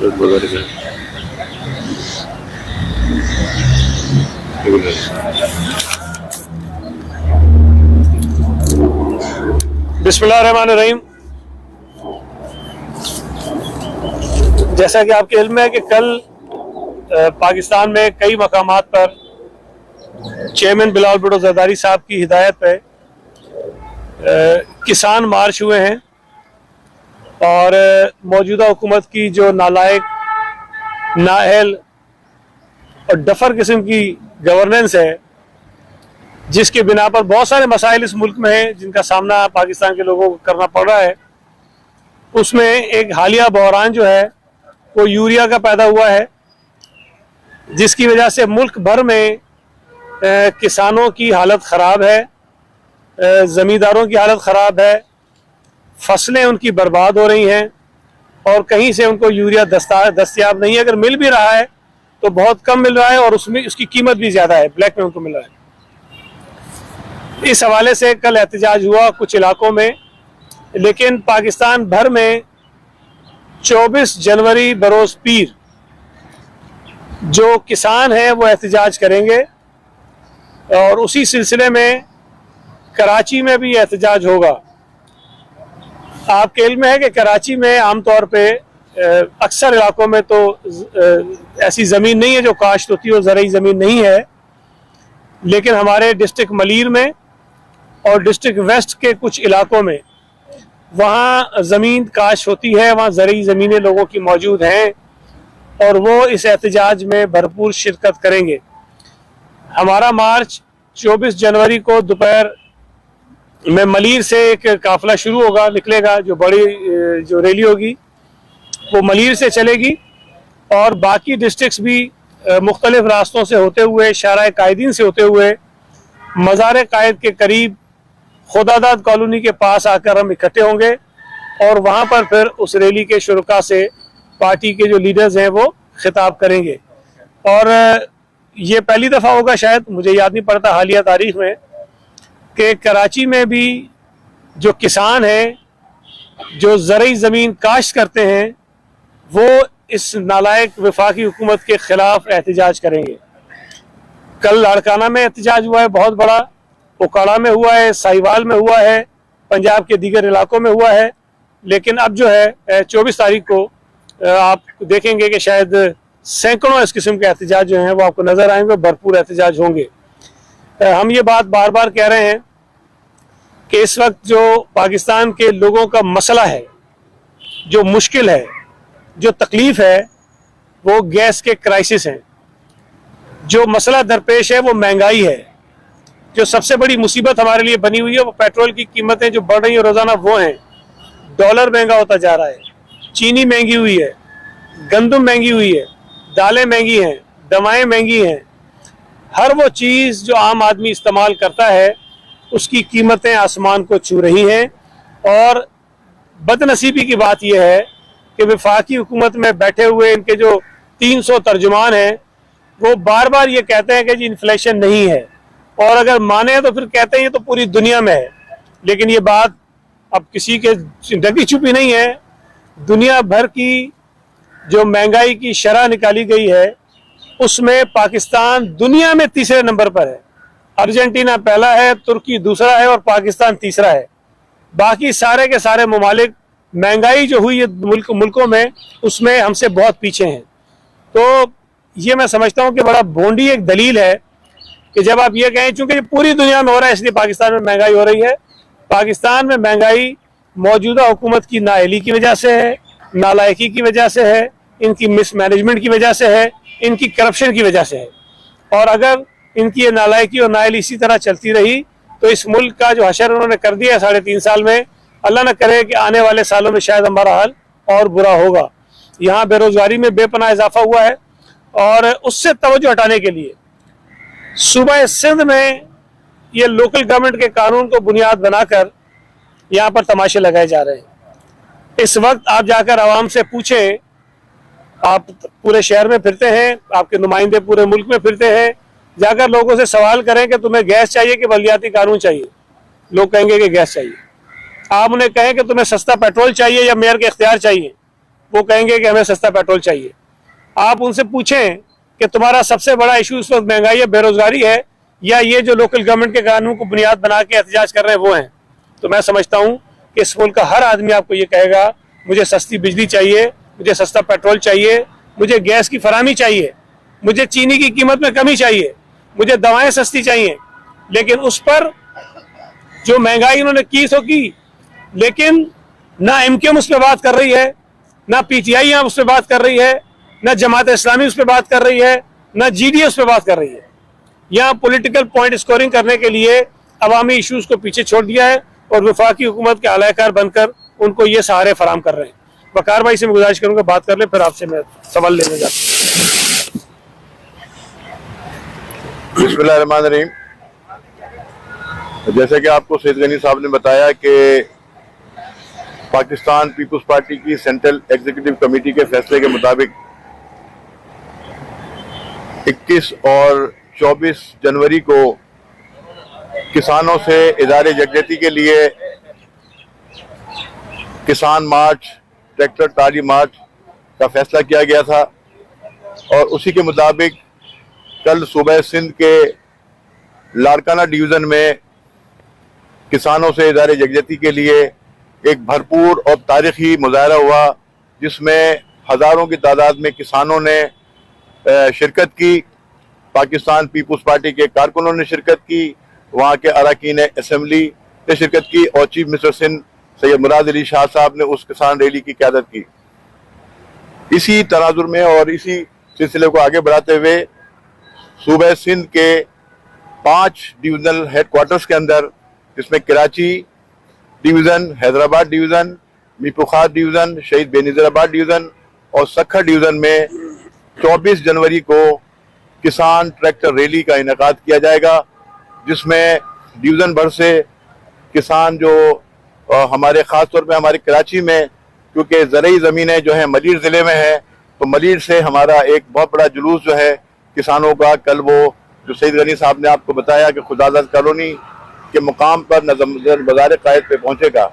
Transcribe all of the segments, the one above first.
बिस्मिल्लाहिर्रहमानिर्रहीम। जैसा कि आपके इल्म है कि कल पाकिस्तान में कई मकामात पर चेयरमैन बिलावल भुट्टो जरदारी साहब की हिदायत पे किसान मार्च हुए हैं और मौजूदा हुकूमत की जो नालायक, नाअहल और डफर किस्म की गवर्नेंस है, जिसके बिना पर बहुत सारे मसाइल इस मुल्क में हैं जिनका सामना पाकिस्तान के लोगों को करना पड़ रहा है, उसमें एक हालिया बहरान जो है वो यूरिया का पैदा हुआ है, जिसकी वजह से मुल्क भर में किसानों की हालत ख़राब है, ज़मींदारों की हालत ख़राब है, फसलें उनकी बर्बाद हो रही हैं और कहीं से उनको यूरिया दस्तयाब नहीं है। अगर मिल भी रहा है तो बहुत कम मिल रहा है और उसमें उसकी कीमत भी ज़्यादा है, ब्लैक में उनको मिल रहा है। इस हवाले से कल एहतजाज हुआ कुछ इलाकों में, लेकिन पाकिस्तान भर में 24 जनवरी बरोज़ पीर जो किसान हैं वो एहतजाज करेंगे और उसी सिलसिले में कराची में भी एहतजाज होगा। आपके इल्म है कि कराची में आमतौर पे अक्सर इलाकों में तो ऐसी ज़मीन नहीं है जो काश्त होती है, वो ज़रूरी ज़मीन नहीं है, लेकिन हमारे डिस्ट्रिक्ट मलीर में और डिस्ट्रिक्ट वेस्ट के कुछ इलाकों में वहाँ ज़मीन काश्त होती है, वहाँ ज़रूरी ज़मीनें लोगों की मौजूद हैं और वो इस एहतजाज में भरपूर शिरकत करेंगे। हमारा मार्च 24 जनवरी को दोपहर में मलीर से एक काफ़िला शुरू होगा, निकलेगा, जो बड़ी जो रैली होगी वो मलीर से चलेगी और बाकी डिस्ट्रिक्ट्स भी मुख्तलिफ रास्तों से होते हुए, शाहराह कायदीन से होते हुए मज़ार कायद के करीब खुदादाद कॉलोनी के पास आकर हम इकट्ठे होंगे और वहाँ पर फिर उस रैली के शुरुका से पार्टी के जो लीडर्स हैं वो खिताब करेंगे। और ये पहली दफ़ा होगा शायद, मुझे याद नहीं पड़ता हालिया तारीख में, कि कराची में भी जो किसान हैं, जो ज़रूरी ज़मीन काश्त करते हैं, वो इस नालायक वफाकी हुकूमत के ख़िलाफ़ एहतजाज करेंगे। कल लाड़काना में एहतजाज हुआ है बहुत बड़ा, उकाड़ा में हुआ है, साहिवाल में हुआ है, पंजाब के दीगर इलाकों में हुआ है, लेकिन अब जो है 24 तारीख को आप देखेंगे कि शायद सैकड़ों इस किस्म के एहतजाज जो हैं वो आपको नज़र आएंगे, भरपूर एहतजाज होंगे। हम ये बात बार बार कह रहे हैं कि इस वक्त जो पाकिस्तान के लोगों का मसला है, जो मुश्किल है, जो तकलीफ़ है, वो गैस के क्राइसिस हैं। जो मसला दरपेश है वो महंगाई है। जो सबसे बड़ी मुसीबत हमारे लिए बनी हुई है वो पेट्रोल की कीमतें जो बढ़ रही है रोज़ाना वो हैं। डॉलर महंगा होता जा रहा है, चीनी महंगी हुई है, गंदम महंगी हुई है, दालें महंगी हैं, दवाएं महंगी हैं। हर वो चीज़ जो आम आदमी इस्तेमाल करता है उसकी कीमतें आसमान को छू रही हैं। और बदनसीबी की बात यह है कि वफाकी हुकूमत में बैठे हुए इनके जो 300 तर्जुमान हैं वो बार बार ये कहते हैं कि जी इन्फ्लेशन नहीं है, और अगर माने तो फिर कहते हैं ये तो पूरी दुनिया में है। लेकिन ये बात अब किसी के ढकी छुपी नहीं है। दुनिया भर की जो महंगाई की शरह निकाली गई है उसमें पाकिस्तान दुनिया में तीसरे नंबर पर है। अर्जेंटीना पहला है, तुर्की दूसरा है और पाकिस्तान तीसरा है। बाकी सारे के सारे ममालिक महंगाई जो हुई है मुल्कों में उसमें हमसे बहुत पीछे हैं। तो ये मैं समझता हूँ कि बड़ा भोंडी एक दलील है कि जब आप ये कहें चूंकि पूरी दुनिया में हो रहा है इसलिए पाकिस्तान में महंगाई हो रही है। पाकिस्तान में महंगाई मौजूदा हुकूमत की नाअहली की वजह से है, नालायकी की वजह से है, इनकी मिसमैनेजमेंट की वजह से है, इनकी करप्शन की वजह से है। और अगर इनकी ये नालायकी और नाअहली इसी तरह चलती रही तो इस मुल्क का जो हशर उन्होंने कर दिया है 3.5 साल में, अल्लाह न करे कि आने वाले सालों में शायद हमारा हाल और बुरा होगा। यहाँ बेरोजगारी में बेपनाह इजाफा हुआ है और उससे तवज्जो हटाने के लिए सूबा सिंध में ये लोकल गवर्नमेंट के कानून को बुनियाद बनाकर यहाँ पर तमाशे लगाए जा रहे हैं। इस वक्त आप जाकर आवाम से पूछें, आप पूरे शहर में फिरते हैं, आपके नुमाइंदे पूरे मुल्क में फिरते हैं, जाकर लोगों से सवाल करें कि तुम्हें गैस चाहिए कि बलदियाती कानून चाहिए, लोग कहेंगे कि गैस चाहिए। आप उन्हें कहें कि तुम्हें सस्ता पेट्रोल चाहिए या मेयर के इख्तियार चाहिए, वो कहेंगे कि हमें सस्ता पेट्रोल चाहिए। आप उनसे पूछें कि तुम्हारा सबसे बड़ा इशू इस वक्त महंगाई है, बेरोजगारी है, या ये जो लोकल गवर्नमेंट के कानून को बुनियाद बना के एहतजाज कर रहे हैं वो हैं, तो मैं समझता हूं कि इस मुल्क का हर आदमी आपको ये कहेगा मुझे सस्ती बिजली चाहिए, मुझे सस्ता पेट्रोल चाहिए, मुझे गैस की फराहमी चाहिए, मुझे चीनी की कीमत में कमी चाहिए, मुझे दवाएं सस्ती चाहिए। लेकिन उस पर जो महंगाई उन्होंने की तो की, लेकिन ना एमकेएम उस पर बात कर रही है, ना पीटीआई यहाँ उस पर बात कर रही है, ना जमात इस्लामी उस पर बात कर रही है, ना जीडीए उस पर बात कर रही है। यहाँ पॉलिटिकल पॉइंट स्कोरिंग करने के लिए अवामी इश्यूज को पीछे छोड़ दिया है और वफाकी हुकूमत के आलाकार बनकर उनको ये सहारे फराम कर रहे हैं। वकार भाई से मैं गुजारिश करूंगा बात कर ले, फिर आपसे मैं सवाल लेने जाता हूं। बिस्मिल्लाहिर्रहमानिर्रहीम। जैसे कि आपको सैयद गनी साहब ने बताया कि पाकिस्तान पीपुल्स पार्टी की सेंट्रल एग्जीक्यूटिव कमेटी के फैसले के मुताबिक 21 और 24 जनवरी को किसानों से इदारे यकजहती के लिए किसान मार्च, ट्रैक्टर ट्राली मार्च का फैसला किया गया था और उसी के मुताबिक कल सुबह सिंध के लाड़काना डिवीज़न में किसानों से इदारे यकजहती के लिए एक भरपूर और तारीखी मुजाहरा हुआ, जिसमें हज़ारों की तादाद में किसानों ने शिरकत की। पाकिस्तान पीपुल्स पार्टी के कारकुनों ने शिरकत की, वहाँ के अरकान असम्बली ने शिरकत की और चीफ मिनिस्टर सिंध सैयद मुराद अली शाह साहब ने उस किसान रैली की क़यादत की। इसी तनाजुर में और इसी सिलसिले को आगे बढ़ाते हुए सूबे सिंध के 5 डिविजनल हेडक्वार्टर्स के अंदर, जिसमें Karachi division, Hyderabad division, Mirpurkhas division, Shaheed Benazirabad division और सखर डिवीज़न में 24 जनवरी को किसान ट्रैक्टर रैली का इनेकाद किया जाएगा, जिसमें डिवीज़न भर से किसान जो हमारे ख़ास तौर पे हमारे कराची में, क्योंकि ज़रई ज़मीनें जो है मलीर ज़िले में है, तो मलीर से हमारा एक बहुत बड़ा जुलूस जो है किसानों का, कल वो जो सैयद गनी साहब ने आपको बताया कि खुदाजाद कॉलोनी के मुकाम पर नज़र बाज़ार कायद पे पहुँचेगा।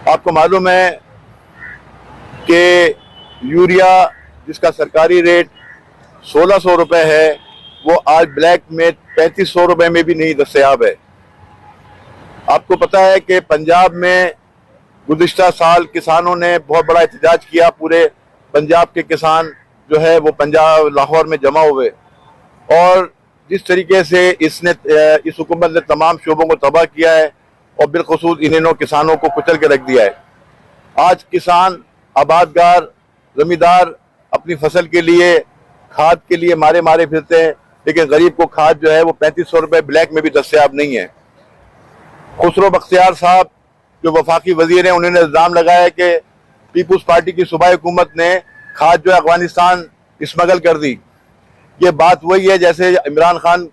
आपको मालूम है कि यूरिया जिसका सरकारी रेट 1600 रुपये है, वो आज ब्लैक में 3500 रुपये में भी नहीं दस्तयाब है। आपको पता है कि पंजाब में गुज़िश्ता साल किसानों ने बहुत बड़ा एहतजाज किया, पूरे पंजाब के किसान जो है वो पंजाब लाहौर में जमा हुए, और जिस तरीके से इस हुकूमत ने तमाम शोबों को तबाह किया है और बिलखुसूस इन्होंने किसानों को कुचल के रख दिया है। आज किसान, आबादगार, जमींदार अपनी फसल के लिए, खाद के लिए मारे मारे फिरते हैं, लेकिन गरीब को खाद जो है वो 3500 रुपये ब्लैक में भी दस्तयाब नहीं है। खुसरो बख्तियार साहब जो वफाकी वजीर हैं, उन्होंने इल्ज़ाम लगाया कि पीपुल्स पार्टी की सूबाई हुकूमत ने खाद जो है अफगानिस्तान स्मगल कर दी। ये बात वही है जैसे इमरान खान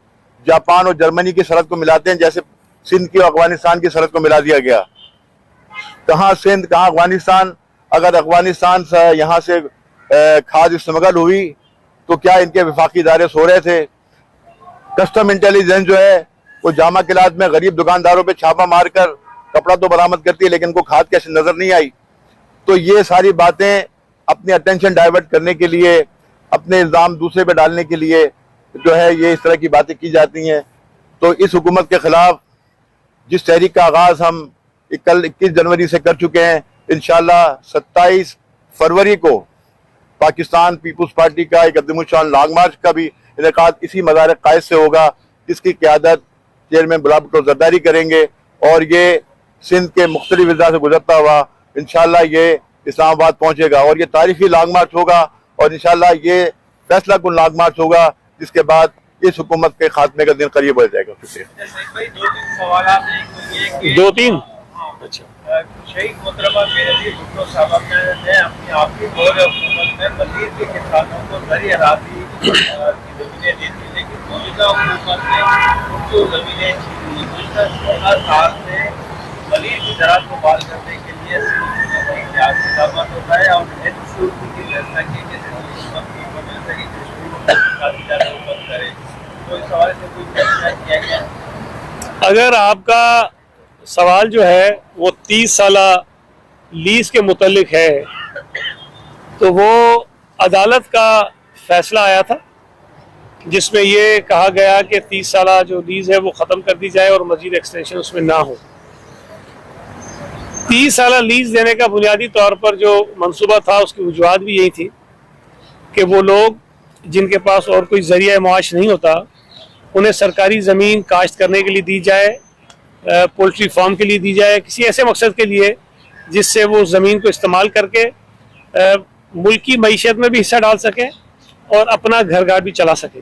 जापान और जर्मनी की सरहद को मिलाते हैं, जैसे सिंध की और अफगानिस्तान की सरहद को मिला दिया गया। कहाँ सिंध, कहाँ अफगानिस्तान? अगर अफगानिस्तान से यहाँ से खाद स्मगल हुई तो क्या इनके वफाकी इदारे सो रहे थे? कस्टम इंटेलिजेंस जो है वो जामा किलात में गरीब दुकानदारों पे छापा मारकर कपड़ा तो बरामद करती है, लेकिन उनको खाद कैसे नजर नहीं आई। तो ये सारी बातें अपनी अटेंशन डाइवर्ट करने के लिए, अपने इल्ज़ाम दूसरे पे डालने के लिए जो है ये इस तरह की बातें की जाती हैं। तो इस हुकूमत के खिलाफ जिस तहरीक का आगाज हम कल 21 जनवरी से कर चुके हैं, इंशाल्लाह 27 फरवरी को पाकिस्तान पीपुल्स पार्टी का एक अज़ीमुश्शान लॉन्ग मार्च का भी इनेकाद इसी मज़ार कायद से होगा, जिसकी क़यादत चेयरमैन गुलाम भुट्टो ज़रदारी करेंगे, और ये सिंध के मुख्तलिफ अज़ला से गुजरता हुआ इंशाल्लाह ये इस्लामाबाद पहुँचेगा और ये तारीखी लॉन्ग मार्च होगा, और इंशाल्लाह ये फैसला कुन लॉन्ग मार्च होगा, जिसके बाद इस हुकूमत के खात्मे का दिन करीब हो जाएगा। दो तीन शहीद मोहतरमा बेनज़ीर भुट्टो साहब ने अपनी आपकी दौर हुकूमत में मज़ीद के किसानों को ज़री अराज़ी की ज़मीनें दी थी, लेकिन मौजूदा हुकूमत ने उनको ज़मीनें छीन ली। गुज़श्ता 16 साल से मज़ीद की ज़राअत को बहाल करने के लिए इक़दाम होता है और की फैसला किया कि हुकूमत की मिल सके हुकूमत करे। तो इस हवाले से कोई फैसला किया गया? अगर आपका सवाल जो है वो 30 साल लीज के मुतल्लिक है, तो वो अदालत का फैसला आया था जिसमें ये कहा गया कि 30 साल जो लीज है वो ख़त्म कर दी जाए और मजीद एक्सटेंशन उसमें ना हो। 30 साल लीज देने का बुनियादी तौर पर जो मंसूबा था उसकी वजूहत भी यही थी कि वो लोग जिनके पास और कोई ज़रिया माश नहीं होता उन्हें सरकारी ज़मीन काश्त करने के लिए दी जाए, पोल्ट्री फार्म के लिए दी जाए, किसी ऐसे मकसद के लिए जिससे वो ज़मीन को इस्तेमाल करके मुल्क की मईशत में भी हिस्सा डाल सकें और अपना घर गार भी चला सकें।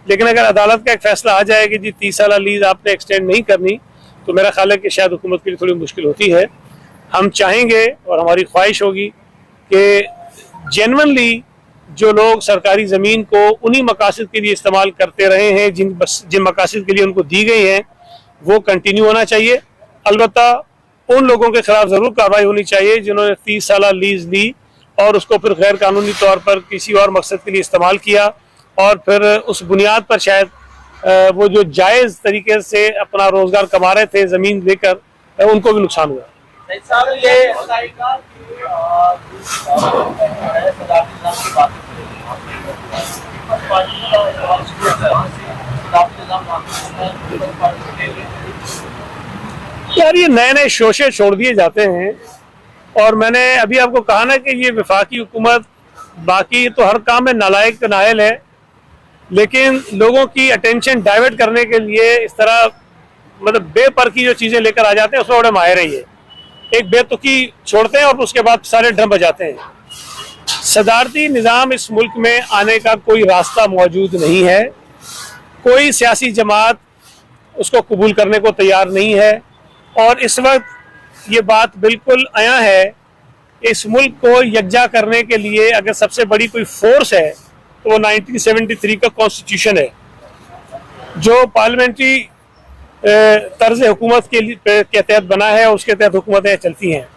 लेकिन अगर अदालत का एक फ़ैसला आ जाए कि जी 30 साल लीज आपने एक्सटेंड नहीं करनी, तो मेरा ख्याल है कि शायद हुकूमत के लिए थोड़ी मुश्किल होती है। हम चाहेंगे और हमारी ख्वाहिश होगी कि जेन्युइनली जो लोग सरकारी ज़मीन को उन्हीं मकासद के लिए इस्तेमाल करते रहे हैं जिन मकासद के लिए उनको दी गई हैं वो कंटिन्यू होना चाहिए। अलबत्ता उन लोगों के खिलाफ ज़रूर कार्रवाई होनी चाहिए जिन्होंने 30 साल लीज ली और उसको फिर गैर कानूनी तौर पर किसी और मकसद के लिए इस्तेमाल किया और फिर उस बुनियाद पर शायद वो जो जायज़ तरीके से अपना रोज़गार कमा रहे थे ज़मीन लेकर उनको भी नुकसान हुआ। यार ये नए नए शोशे छोड़ दिए जाते हैं और मैंने अभी आपको कहा ना कि ये वफाकी हुकूमत बाकी तो हर काम में नालायक तो नायल है, लेकिन लोगों की अटेंशन डाइवर्ट करने के लिए इस तरह मतलब बेपर की जो चीज़ें लेकर आ जाते हैं उसमें बड़े माहिर है। ये एक बेतुकी छोड़ते हैं और उसके बाद सारे ड्रम बजाते हैं। सदारती निज़ाम इस मुल्क में आने का कोई रास्ता मौजूद नहीं है, कोई सियासी जमात उसको कबूल करने को तैयार नहीं है और इस वक्त ये बात बिल्कुल आया है। इस मुल्क को यकजा करने के लिए अगर सबसे बड़ी कोई फोर्स है तो वो 1973 का कॉन्स्टिट्यूशन है जो पार्लियामेंट्री तर्ज हुकूमत के तहत बना है और उसके तहत हुकूमतें चलती हैं।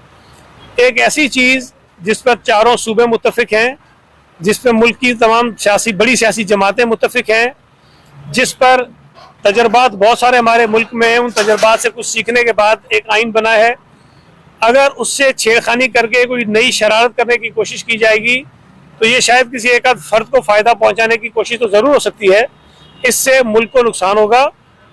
एक ऐसी चीज़ जिस पर चारों सूबे मुत्तफिक हैं, जिस पर मुल्क की तमाम बड़ी सियासी जमातें मुत्तफिक हैं, जिस पर तजर्बात बहुत सारे हमारे मुल्क में हैं, उन तजर्बात से कुछ सीखने के बाद एक आइन बना है। अगर उससे छेड़खानी करके कोई नई शरारत करने की कोशिश की जाएगी तो ये शायद किसी एक आध फर्द को फ़ायदा पहुंचाने की कोशिश तो ज़रूर हो सकती है, इससे मुल्क को नुकसान होगा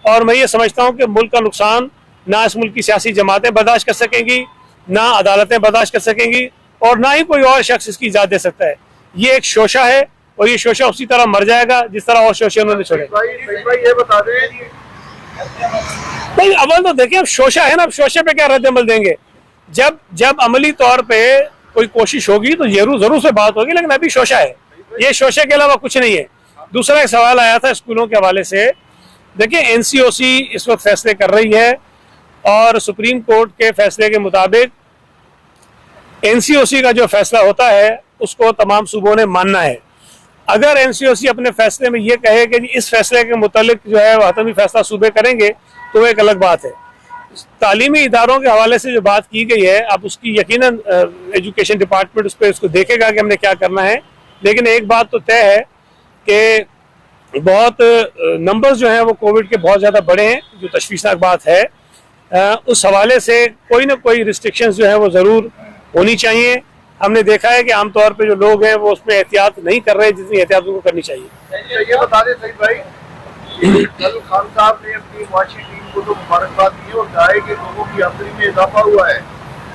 और मैं ये समझता हूँ कि मुल्क का नुकसान ना इस मुल्क की सियासी जमातें बर्दाश्त कर सकेंगी, ना अदालतें बर्दाश्त कर सकेंगी और ना ही कोई और शख्स इसकी इजाज़त दे सकता है। ये एक शोशा है और ये शोशा उसी तरह मर जाएगा जिस तरह और शोशे उन्होंने छोड़े। ये बता दें भाई अव्वल तो देखिए अब शोशा है ना, अब शोशे पे क्या रद्द-ए-अमल देंगे। जब अमली तौर पे कोई कोशिश होगी तो जरूर से बात होगी, लेकिन अभी शोशा है, ये शोशे के अलावा कुछ नहीं है। दूसरा एक सवाल आया था स्कूलों के हवाले से। देखिए एनसीओसी इस वक्त फैसले कर रही है और सुप्रीम कोर्ट के फैसले के मुताबिक एनसीओसी का जो फैसला होता है उसको तमाम सूबों ने मानना है। अगर एनसीओसी अपने फैसले में ये कहे कि इस फैसले के मुतालिक जो है वह हतमी फैसला सूबे करेंगे तो वो एक अलग बात है। तालीमी इदारों के हवाले से जो बात की गई है अब उसकी यकीनन एजुकेशन डिपार्टमेंट उस पर उसको देखेगा कि हमने क्या करना है, लेकिन एक बात तो तय है कि बहुत नंबर्स जो हैं वो कोविड के बहुत ज़्यादा बड़े हैं, जो तशवीशनाक बात है। उस हवाले से कोई ना कोई रिस्ट्रिक्शंस जो है वो ज़रूर होनी चाहिए। हमने देखा है कि आमतौर पे जो लोग हैं वो उसमें एहतियात नहीं कर रहे जितनी एहतियात उनको करनी चाहिए। ये बता दें सईद भाई, कल खान साहब ने अपनी माशी टीम को तो मुबारकबाद दी और कहा है कि लोगों की आमदनी में इजाफा हुआ है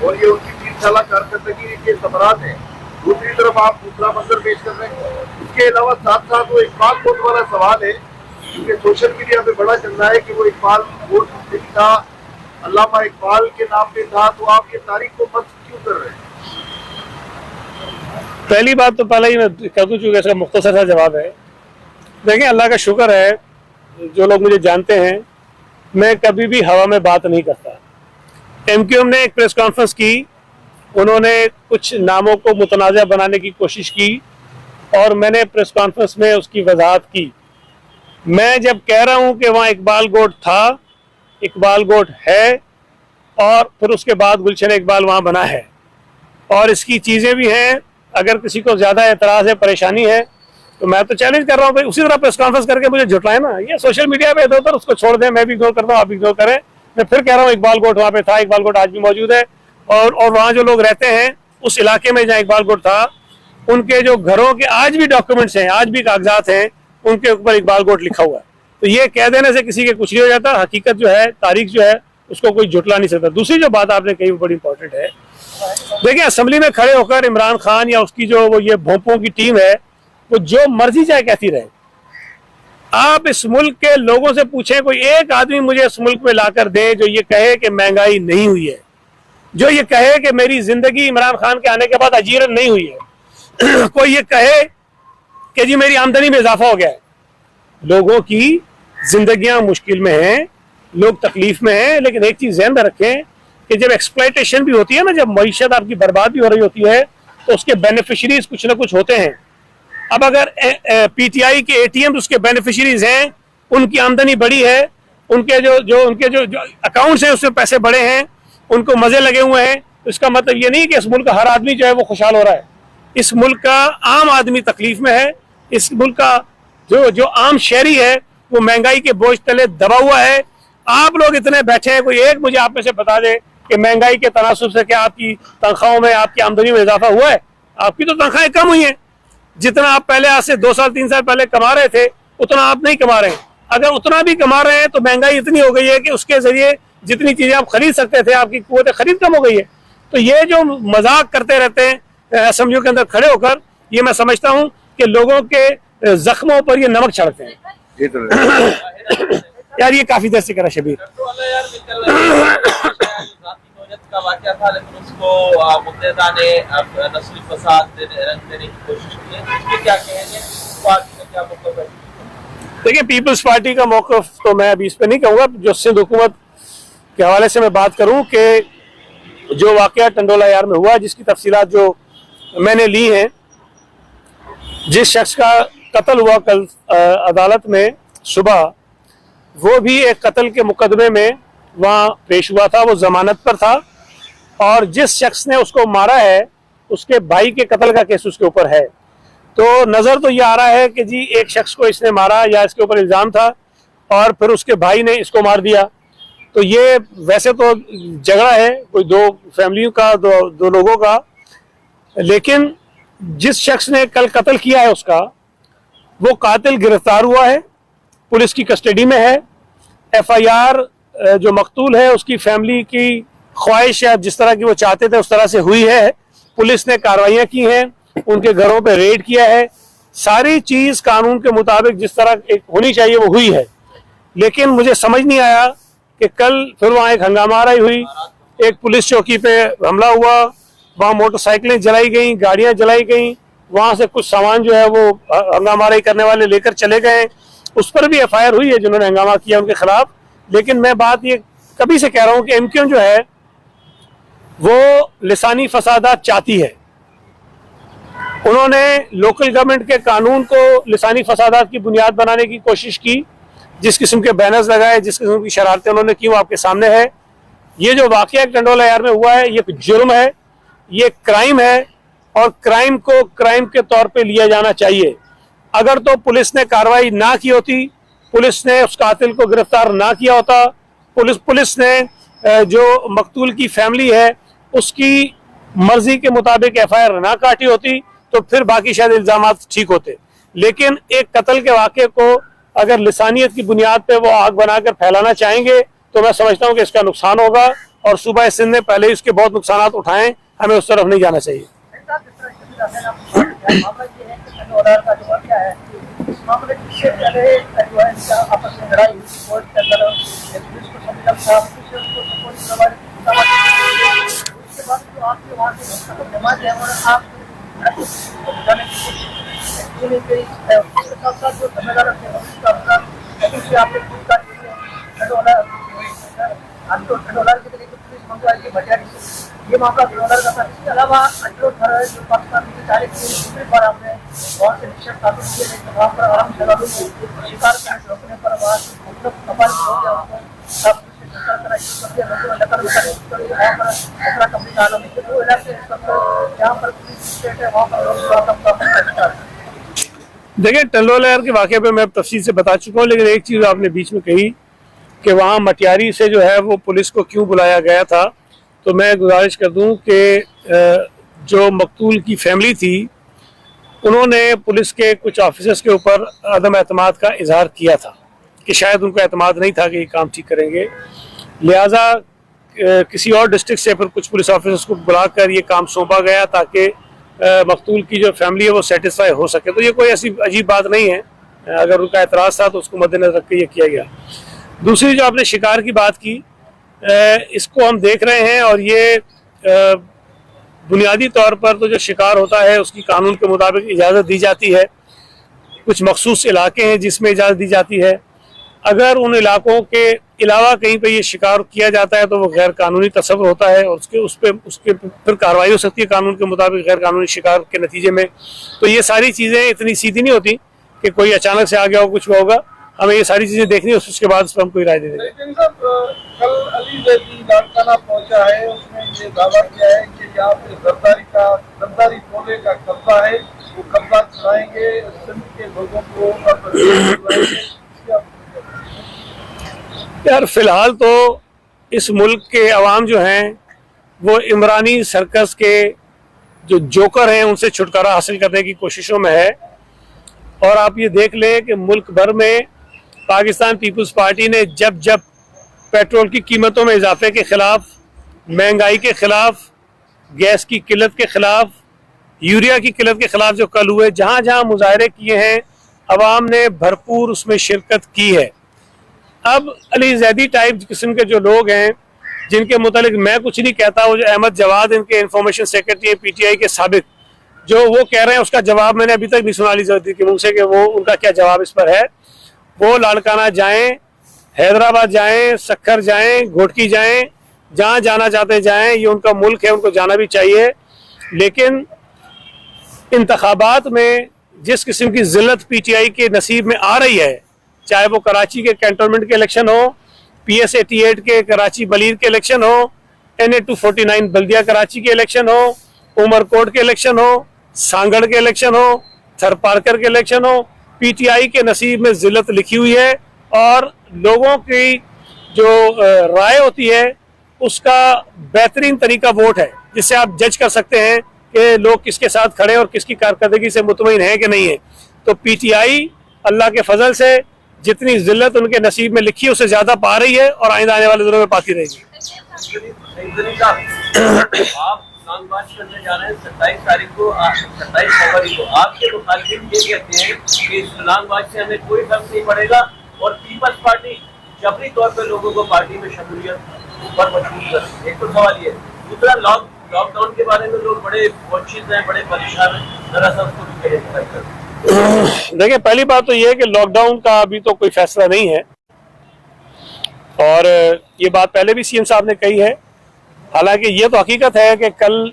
और ये उनकी 3 साल कारकर्दगी के सबरात हैं। दूसरी तरफ आप दूसरा मंजर पेश कर रहे हैं। इसके अलावा साथ साथ वो इकबाल कोट वाला सवाल है क्योंकि सोशल मीडिया पे बड़ा चल रहा है कि वो इकबाल कोट था, अल्लामा इकबाल के नाम पे था, तो आप ये तारीख को मत क्यों कर रहे हैं? पहली बात तो पहले ही मैं कर दूं, चूँकि इसका मुख्तसर सा जवाब है। देखें अल्लाह का शुक्र है, जो लोग मुझे जानते हैं मैं कभी भी हवा में बात नहीं करता। एमक्यूएम ने एक प्रेस कॉन्फ्रेंस की, उन्होंने कुछ नामों को मुतनाज़ा बनाने की कोशिश की और मैंने प्रेस कॉन्फ्रेंस में उसकी वजाहत की। मैं जब कह रहा हूँ कि वहाँ इकबाल गोट था, इकबाल गोट है और फिर उसके बाद गुलशन इकबाल वहाँ बना है और इसकी चीज़ें भी हैं। अगर किसी को ज़्यादा एतराज़ है, परेशानी है, तो मैं तो चैलेंज कर रहा हूँ भाई उसी तरह प्रेस कॉन्फ्रेंस करके मुझे झुटलाएं ना। ये सोशल मीडिया पे इधर उधर उसको छोड़ दें, मैं भी इग्नोर करता हूँ, आप इग्नोर करें। मैं फिर कह रहा हूँ इकबाल गोट वहाँ पे था, इकबाल गोट आज भी मौजूद है और वहाँ जो लोग रहते हैं उस इलाके में जहाँ इकबाल गोट था उनके जो घरों के आज भी डॉक्यूमेंट्स हैं, आज भी कागजात हैं, उनके ऊपर इकबाल कोट लिखा हुआ है। तो ये कह देने से किसी के कुछ नहीं हो जाता। हकीकत जो है, तारीख जो है, उसको कोई जुटला नहीं सकता। दूसरी जो बात आपने कही वो बड़ी इंपॉर्टेंट है। देखिए, असेंबली में खड़े होकर इमरान खान या उसकी जो वो ये भोंपों की टीम है, वो जो मर्जी चाहे कहती रहे। आप इस मुल्क के लोगों से पूछें, कोई एक आदमी मुझे इस मुल्क में लाकर दे जो ये कहे कि महंगाई नहीं हुई है, जो ये कहे कि मेरी जिंदगी इमरान खान के आने के बाद अजीरन नहीं हुई है कोई ये कहे कि जी मेरी आमदनी में इजाफा हो गया है। लोगों की जिंदगियां मुश्किल में हैं, लोग तकलीफ में हैं, लेकिन एक चीज ध्यान में रखें कि जब एक्सप्लॉयटेशन भी होती है ना, जब मईशत आपकी बर्बाद भी हो रही होती है, तो उसके बेनिफिशरीज कुछ ना कुछ होते हैं। अब अगर पीटीआई के एटीएम उसके बेनिफिशरीज हैं, उनकी आमदनी बढ़ी है, उनके जो अकाउंट्स हैं उसमें पैसे बढ़े हैं, उनको मजे लगे हुए हैं, तो इसका मतलब ये नहीं कि इस मुल्क का हर आदमी जो है वो खुशहाल हो रहा है। इस मुल्क का आम आदमी तकलीफ में है। इस मुल्क का जो आम शहरी है वो महंगाई के बोझ तले दबा हुआ है। आप लोग इतने बैठे हैं, कोई एक मुझे आप में से बता दे कि महंगाई के तनासुब से क्या आपकी तनख्वाहों में, आपकी आमदनी में इजाफा हुआ है? आपकी तो तनख्वाहें कम हुई हैं। जितना आप पहले, आज से 2 साल 3 साल पहले कमा रहे थे, उतना आप नहीं कमा रहे हैं। अगर उतना भी कमा रहे हैं तो महंगाई इतनी हो गई है कि उसके जरिए जितनी चीजें आप खरीद सकते थे, आपकी कुव्वत खरीद कम हो गई है। तो ये जो मजाक करते रहते हैं असेंबलियों के अंदर खड़े होकर, ये मैं समझता हूँ कि लोगों के जख्मों पर ये नमक छिड़कते हैं। यार ये काफी देर से करा शबीर का वाकया था, लेकिन उसको मुक्तेदा ने नस्ली फसाद देने की कोशिश की है। इसमें क्या कहेंगे? पार्टी का क्या मौक़िफ़ है? देखिए, पीपल्स पार्टी का मौक़िफ़ तो मैं अभी इस पे नहीं कहूँगा। जो सिंध हुकूमत के हवाले से मैं बात करूँ कि जो वाकया टंडोला यार में हुआ, जिसकी तफसीलात जो मैंने ली हैं, जिस शख्स का कत्ल हुआ कल अदालत में सुबह, वो भी एक कत्ल के मुकदमे में वहाँ पेश हुआ था, वो जमानत पर था। और जिस शख्स ने उसको मारा है, उसके भाई के कत्ल का केस उसके ऊपर है। तो नज़र तो ये आ रहा है कि जी एक शख्स को इसने मारा या इसके ऊपर इल्ज़ाम था और फिर उसके भाई ने इसको मार दिया। तो ये वैसे तो झगड़ा है कोई दो फैमिलियों का, दो लोगों का, लेकिन जिस शख्स ने कल कत्ल किया है उसका, वो कातिल गिरफ्तार हुआ है, पुलिस की कस्टडी में है। FIR जो मकतूल है उसकी फैमिली की ख्वाहिश या जिस तरह की वो चाहते थे उस तरह से हुई है। पुलिस ने कार्रवाइयाँ की हैं, उनके घरों पे रेड किया है, सारी चीज़ कानून के मुताबिक जिस तरह एक होनी चाहिए वो हुई है। लेकिन मुझे समझ नहीं आया कि कल फिर वहाँ एक हंगामाराई हुई, एक पुलिस चौकी पे हमला हुआ, वहाँ मोटरसाइकिलें जलाई गई, गाड़ियाँ जलाई गई, वहाँ से कुछ सामान जो है वो हंगामाराई करने वाले लेकर चले गए। उस पर भी FIR हुई है जिन्होंने हंगामा किया उनके खिलाफ। लेकिन मैं बात ये कभी से कह रहा हूँ कि MQ जो है वो लिसानी फसादात चाहती है। उन्होंने लोकल गवर्नमेंट के कानून को लिसानी फसादात की बुनियाद बनाने की कोशिश की, जिस किस्म के बैनर्स लगाए, जिस किस्म की शरारतें उन्होंने की, वो आपके सामने है। ये जो वाकया टंडोला यार में हुआ है, ये जुर्म है, ये क्राइम है, और क्राइम को क्राइम के तौर पे लिया जाना चाहिए। अगर तो पुलिस ने कार्रवाई ना की होती, पुलिस ने उस कातिल को गिरफ्तार ना किया होता, पुलिस ने जो मकतूल की फैमिली है उसकी मर्जी के मुताबिक FIR ना काटी होती, तो फिर बाकी शायद इल्जामात ठीक होते। लेकिन एक कत्ल के वाक़े को अगर लिसानियत की बुनियाद पे वो आग बनाकर फैलाना चाहेंगे तो मैं समझता हूँ कि इसका नुकसान होगा, और सूबा सिंध ने पहले ही इसके बहुत नुकसान उठाएं, हमें उस तरफ नहीं जाना चाहिए। ये मामला डॉलर का था। इसके अलावा जो पाकिस्तान की तारीख दूसरी बार हमने बहुत से निश्चित स्थापित किए, वहाँ पर आराम शिकार रोकने पर कपाल हो गया उसको सब देखिए, टंडोला यार के वाक़े पे मैं तफसील से बता चुका हूँ, लेकिन एक चीज़ आपने बीच में कही कि वहाँ मटियारी से जो है वो पुलिस को क्यों बुलाया गया था। तो मैं गुजारिश कर दूं कि जो मकतूल की फैमिली थी उन्होंने पुलिस के कुछ ऑफिसर्स के ऊपर अदम एतमाद का इजहार किया था कि शायद उनको एतमाद नहीं था कि ये काम ठीक करेंगे, लिहाजा किसी और डिस्ट्रिक्ट से फिर कुछ पुलिस ऑफिसर्स को बुलाकर ये काम सौंपा गया ताकि मकतूल की जो फैमिली है वो सेटिस्फाई हो सके। तो ये कोई ऐसी अजीब बात नहीं है, अगर उनका एतराज़ था तो उसको मद्देनजर रख के ये किया गया। दूसरी जो आपने शिकार की बात की, इसको हम देख रहे हैं और ये बुनियादी तौर पर तो जो शिकार होता है उसकी कानून के मुताबिक इजाज़त दी जाती है। कुछ मखसूस इलाके हैं जिसमें इजाज़त दी जाती है। अगर उन इलाकों के अलावा कहीं पे ये शिकार किया जाता है तो वो गैर कानूनी तस्वुर होता है और उसके फिर कार्रवाई हो सकती है कानून के मुताबिक गैर कानूनी शिकार के नतीजे में। तो ये सारी चीज़ें इतनी सीधी नहीं होती कि कोई अचानक से आ गया हो कुछ होगा, हमें ये सारी चीज़ें देखनी है, उसके बाद उस पर हम कोई राय दे देंगे। कल अली जैदी लाड़काना पहुंचा है, उसने ये दावा किया है कि यहाँ पे जरदारी टोले का कब्जा है, वो कब्जा छुड़ाएंगे सिंध के लोगों को। यार फिलहाल तो इस मुल्क के अवाम जो हैं वो इमरानी सर्कस के जो जोकर हैं उनसे छुटकारा हासिल करने की कोशिशों में है। और आप ये देख लें कि मुल्क भर में पाकिस्तान पीपल्स पार्टी ने जब जब पेट्रोल की कीमतों में इजाफे के ख़िलाफ़, महंगाई के ख़िलाफ़, गैस की किल्लत के ख़िलाफ़, यूरिया की किल्लत के ख़िलाफ़ जो कल हुए, जहाँ जहाँ मुजाहरे किए हैं अवाम ने भरपूर उसमें शिरकत की है। अब अली जैदी टाइप किस्म के जो लोग हैं जिनके मुतालिक मैं कुछ नहीं कहता, वो जो अहमद जवाद इनके इंफॉर्मेशन सेक्रेटरी PTI के साबिक, जो वो कह रहे हैं उसका जवाब मैंने अभी तक नहीं सुना अली जैदी के मुंह से कि वो उनका क्या जवाब इस पर है। वो लाड़काना जाएं, हैदराबाद जाएं, सक्खर जाएं, घोटकी जाएं, जहाँ जाना चाहते जाएं, ये उनका मुल्क है, उनको जाना भी चाहिए। लेकिन इंतखाबात में जिस किस्म की जिल्लत PTI के नसीब में आ रही है, चाहे वो कराची के कैंटोनमेंट के इलेक्शन हो, PS 88 के कराची बलीर के इलेक्शन हो, NA 249 बल्दिया कराची के इलेक्शन हो, उमरकोट के इलेक्शन हो, सांगड़ के इलेक्शन हो, थरपारकर के इलेक्शन हो, PTI के नसीब में जिल्लत लिखी हुई है। और लोगों की जो राय होती है उसका बेहतरीन तरीका वोट है, जिससे आप जज कर सकते हैं कि लोग किसके साथ खड़े और किसकी कारकर्दगी से मुतमईन है कि नहीं है। तो PTI अल्लाह के फजल से जितनी जिल्लत उनके नसीब में लिखी है उससे ज्यादा पा रही है और आइंदा आने वाले दिनों में पाती रहेगी। आप लॉन्ग मार्च करने जा रहे हैं 27 तारीख को, 27 फरवरी को। आपके मुखालिफिन ये कहते हैं कि इस लॉन्ग मार्च से हमें कोई फर्क नहीं पड़ेगा और पीपल्स पार्टी जबरी तौर पर लोगों को पार्टी में शमूलियत पर मजबूर कर। एक तो सवाल ये, दूसरा लॉकडाउन के बारे में लोग बड़े वंचित हैं, बड़े परेशान हैं, जरा सा उसको भी कहिए। देखिए, पहली बात तो ये है कि लॉकडाउन का अभी तो कोई फैसला नहीं है और ये बात पहले भी CM साहब ने कही है। हालांकि ये तो हकीकत है कि कल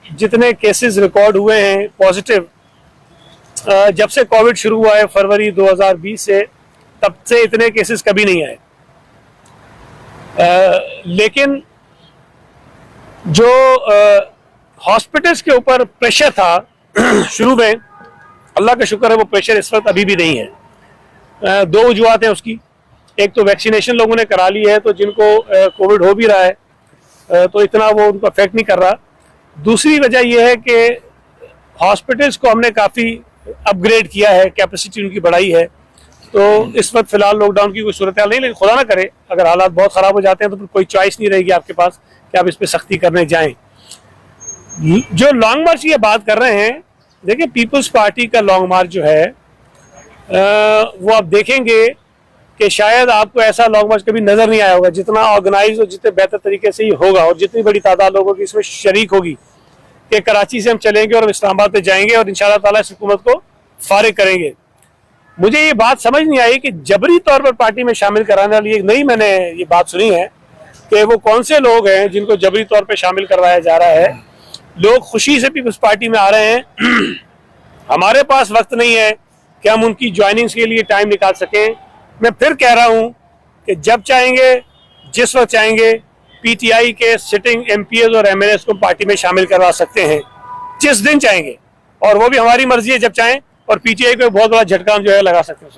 जितने केसेस रिकॉर्ड हुए हैं पॉजिटिव, जब से कोविड शुरू हुआ है फरवरी 2020 से, तब से इतने केसेस कभी नहीं आए। लेकिन जो हॉस्पिटल्स के ऊपर प्रेशर था शुरू में, अल्लाह का शुक्र है वो प्रेशर इस वक्त अभी भी नहीं है। दो वजूहत हैं उसकी। एक तो वैक्सीनेशन लोगों ने करा ली है, तो जिनको कोविड हो भी रहा है तो इतना वो उनको अफेक्ट नहीं कर रहा। दूसरी वजह यह है कि हॉस्पिटल्स को हमने काफ़ी अपग्रेड किया है, कैपेसिटी उनकी बढ़ाई है। तो इस वक्त फिलहाल लॉकडाउन की कोई सूरत हाल नहीं, लेकिन खुदा ना करे अगर हालात बहुत ख़राब हो जाते हैं तो फिर कोई चॉइस नहीं रहेगी आपके पास कि आप इस पर सख्ती करने जाएं। जो लॉन्ग मार्च की बात कर रहे हैं, देखिए पीपल्स पार्टी का लॉन्ग मार्च जो है वो आप देखेंगे कि शायद आपको ऐसा लॉन्ग मार्च कभी नजर नहीं आया होगा जितना ऑर्गेनाइज और जितने बेहतर तरीके से ये होगा और जितनी बड़ी तादाद लोगों की इसमें शरीक होगी कि कराची से हम चलेंगे और इस्लामाबाद पे जाएंगे और इंशाल्लाह ताला इस हुकूमत को फारिग करेंगे। मुझे ये बात समझ नहीं आई कि जबरी तौर पर पार्टी में शामिल कराने वाली एक नई मैंने ये बात सुनी है कि वो कौन से लोग हैं जिनको जबरी तौर पर शामिल करवाया जा रहा है। लोग खुशी से पीपल्स पार्टी में आ रहे हैं। हमारे पास वक्त नहीं है कि हम उनकी ज्वाइनिंग्स के लिए टाइम निकाल सकें। मैं फिर कह रहा हूं कि जब चाहेंगे, जिस वक्त चाहेंगे, PTI के सिटिंग MPs और MLAs को पार्टी में शामिल करवा सकते हैं जिस दिन चाहेंगे, और वो भी हमारी मर्जी है जब चाहें, और PTI को बहुत बड़ा झटका जो है लगा सकते हैं।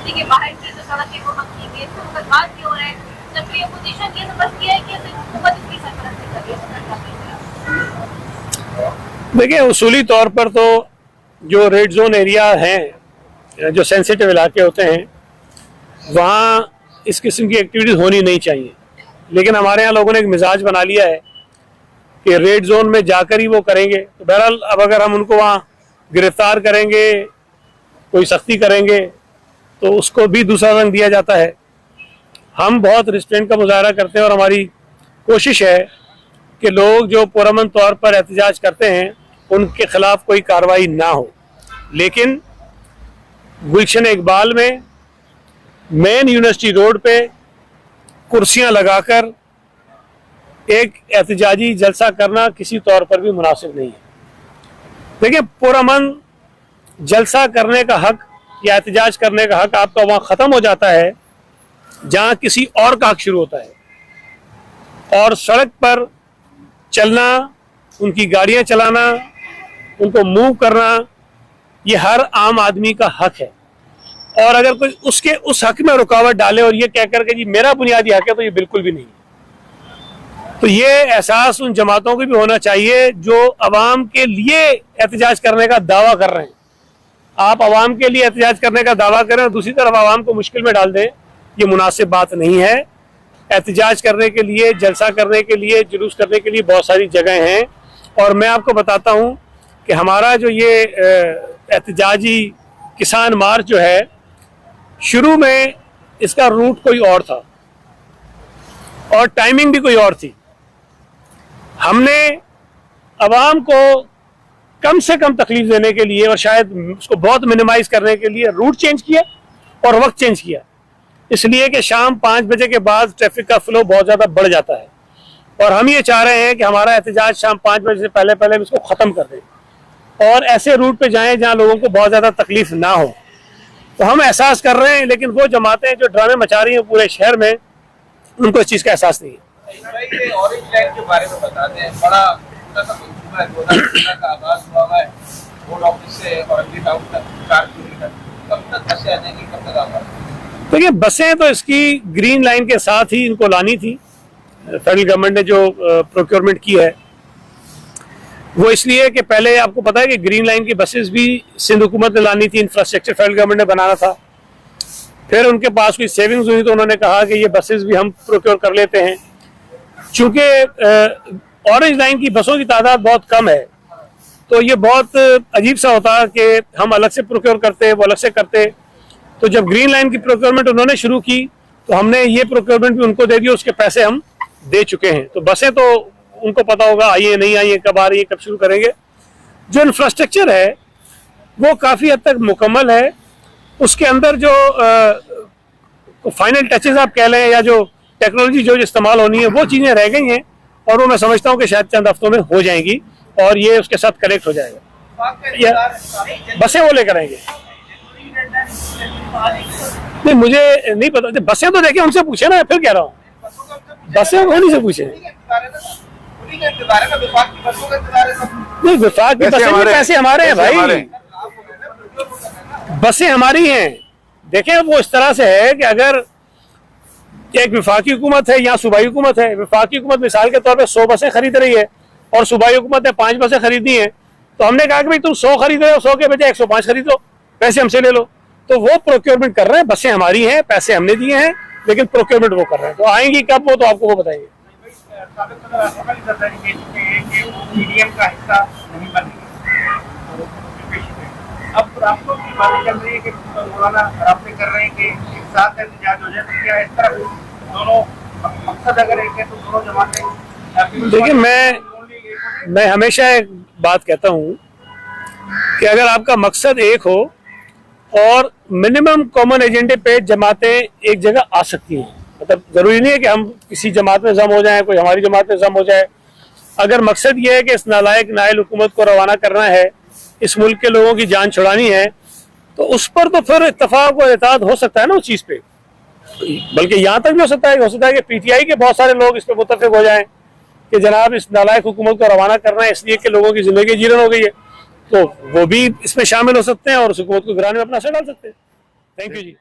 के बाहर की सड़क के वो हम देंगे, इसमें मतलब बात क्यों हो रहा है, जबकि अपोजिशन ये समझती है कि हुकूमत इसकी सरपरस्ती कर रही है। देखिए, उसूली तौर पर तो जो रेड जोन एरिया हैं, जो सेंसिटिव इलाके होते हैं, वहाँ इस किस्म की एक्टिविटीज़ होनी नहीं चाहिए। लेकिन हमारे यहाँ लोगों ने एक मिजाज बना लिया है कि रेड जोन में जाकर ही वो करेंगे। तो बहरहाल अब अगर हम उनको वहाँ गिरफ्तार करेंगे, कोई सख्ती करेंगे, तो उसको भी दूसरा रंग दिया जाता है। हम बहुत रिस्ट्रेंट का मुजाहरा करते हैं और हमारी कोशिश है कि लोग जो पुरअमन तौर पर एहतजाज करते हैं उनके खिलाफ कोई कार्रवाई ना हो। लेकिन गुलशन इकबाल में मेन यूनिवर्सिटी रोड पे कुर्सियां लगाकर एक एहतजाजी जलसा करना किसी तौर पर भी मुनासिब नहीं है। देखिए, पुरअमन जलसा करने का हक या एहतजाज करने का हक आपका वहाँ ख़त्म हो जाता है जहाँ किसी और का हक शुरू होता है। और सड़क पर चलना, उनकी गाड़ियाँ चलाना, उनको मूव करना, ये हर आम आदमी का हक है। और अगर कोई उसके उस हक में रुकावट डाले और ये कह करके जी मेरा बुनियादी हक है, तो ये बिल्कुल भी नहीं। तो ये एहसास उन जमातों को भी होना चाहिए जो अवाम के लिए एहतजाज करने का दावा कर रहे हैं। आप अवाम के लिए एहतजाज करने का दावा करें और दूसरी तरफ अवाम को मुश्किल में डाल दें, ये मुनासिब बात नहीं है। एहतजाज करने के लिए, जलसा करने के लिए, जुलूस करने के लिए बहुत सारी जगह हैं। और मैं आपको बताता हूँ कि हमारा जो ये एहतजाजी किसान मार्च जो है, शुरू में इसका रूट कोई और था और टाइमिंग भी कोई और थी। हमने अवाम को कम से कम तकलीफ देने के लिए और शायद उसको बहुत मिनिमाइज करने के लिए रूट चेंज किया और वक्त चेंज किया, इसलिए कि शाम 5 बजे के बाद ट्रैफिक का फ्लो बहुत ज़्यादा बढ़ जाता है। और हम ये चाह रहे हैं कि हमारा एहतजाज शाम 5 बजे से पहले पहले हम इसको ख़त्म कर दें और ऐसे रूट पे जाएं जहां लोगों को बहुत ज़्यादा तकलीफ ना हो। तो हम एहसास कर रहे हैं, लेकिन वो जमातें जो ड्रामे मचा रही हैं पूरे शहर में, उनको इस चीज़ का एहसास नहीं है। ऑरेंज लाइन के बारे में बताते हैं, बड़ा सा मंसूबा है, 2016 का आगाज हुआ है बोर्ड ऑफिस से औरंगी टाउन तक 4 किलोमीटर, कब तक बसें आ जाएंगी, कब तक आगाज? देखिए, बसें तो इसकी ग्रीन लाइन के साथ ही इनको लानी थी। फेडरल गवर्नमेंट ने जो प्रोक्योरमेंट की है वो इसलिए कि पहले आपको पता है कि ग्रीन लाइन की बसेस भी सिंध हुकूमत ने लानी थी, इंफ्रास्ट्रक्चर फेडरल गवर्नमेंट ने बनाना था। फिर उनके पास कोई सेविंग्स हुई तो उन्होंने कहा कि ये बसेस भी हम प्रोक्योर कर लेते हैं। चूंकि ऑरेंज लाइन की बसों की तादाद बहुत कम है, तो ये बहुत अजीब सा होता कि हम अलग से प्रोक्योर करते, वो अलग से करते। तो जब ग्रीन लाइन की प्रोक्योरमेंट उन्होंने शुरू की तो हमने ये प्रोक्योरमेंट भी उनको दे दी, उसके पैसे हम दे चुके हैं। तो बसें तो उनको पता होगा आई है नहीं आई है, कब आ रही है, कब शुरू करेंगे। जो इंफ्रास्ट्रक्चर है वो काफ़ी हद तक मुकम्मल है। उसके अंदर जो फाइनल टचेस आप कह लें या जो टेक्नोलॉजी जो इस्तेमाल होनी है वो चीज़ें रह गई हैं और वो मैं समझता हूँ कि शायद चंद हफ्तों में हो जाएंगी और ये उसके साथ कनेक्ट हो जाएगा या बसें वो लेकर आएंगे। नहीं, मुझे नहीं पता, बसें तो देखें उनसे पूछे ना, फिर कह रहा हूँ बसें उन्हीं से पूछे। नहीं, विफाक की बसें भी पैसे हमारे हैं भाई, बसें हमारी हैं। देखें, वो इस तरह से है कि अगर एक विफाकी हुकूमत है या सूबाई हुकूमत है, विफाकी हुकूमत मिसाल के तौर पे 100 बसें खरीद रही है और सूबाई हुकूमत ने 5 बसें खरीदी हैं, तो हमने कहा कि भाई तुम 100 खरीद रहे हो, 100 के बजाय 105 खरीद लो, पैसे हमसे ले लो। तो वो प्रोक्योरमेंट कर रहे हैं, बसें हमारी हैं, पैसे हमने दिए हैं, लेकिन प्रोक्योरमेंट वो कर रहे हैं। तो आएंगी कब वो तो आपको वो बताएंगे। अब रास्तों की बातें चल रही है कि मौलाना रास्ते कर रहे हैं कि एक साथ एहतजाज हो जाए, तो क्या इस तरह दोनों मकसद अगर एक है तो दोनों जमातें? देखिए, मैं हमेशा एक बात कहता हूँ कि अगर आपका मकसद एक हो और मिनिमम कॉमन एजेंडे पे जमातें एक जगह आ सकती हैं, मतलब जरूरी नहीं है कि हम किसी जमात में जम हो जाएं, कोई हमारी जमात में जम हो जाए। अगर मकसद ये है कि इस नालायक नाइल हुकूमत को रवाना करना है, इस मुल्क के लोगों की जान छुड़ानी है, तो उस पर तो फिर इत्तफाक और इत्तेहाद हो सकता है ना उस चीज़ पे। बल्कि यहाँ तक भी हो सकता है कि पीटीआई के बहुत सारे लोग इस पर मुत्तफिक हो जाएं कि जनाब इस नालायक हुकूमत को रवाना करना है इसलिए कि लोगों की जिंदगी जीलन हो गई है, तो वो भी इसमें शामिल हो सकते हैं और उस हुकूमत को गिराने में अपना असर डाल सकते हैं। Thank you ji.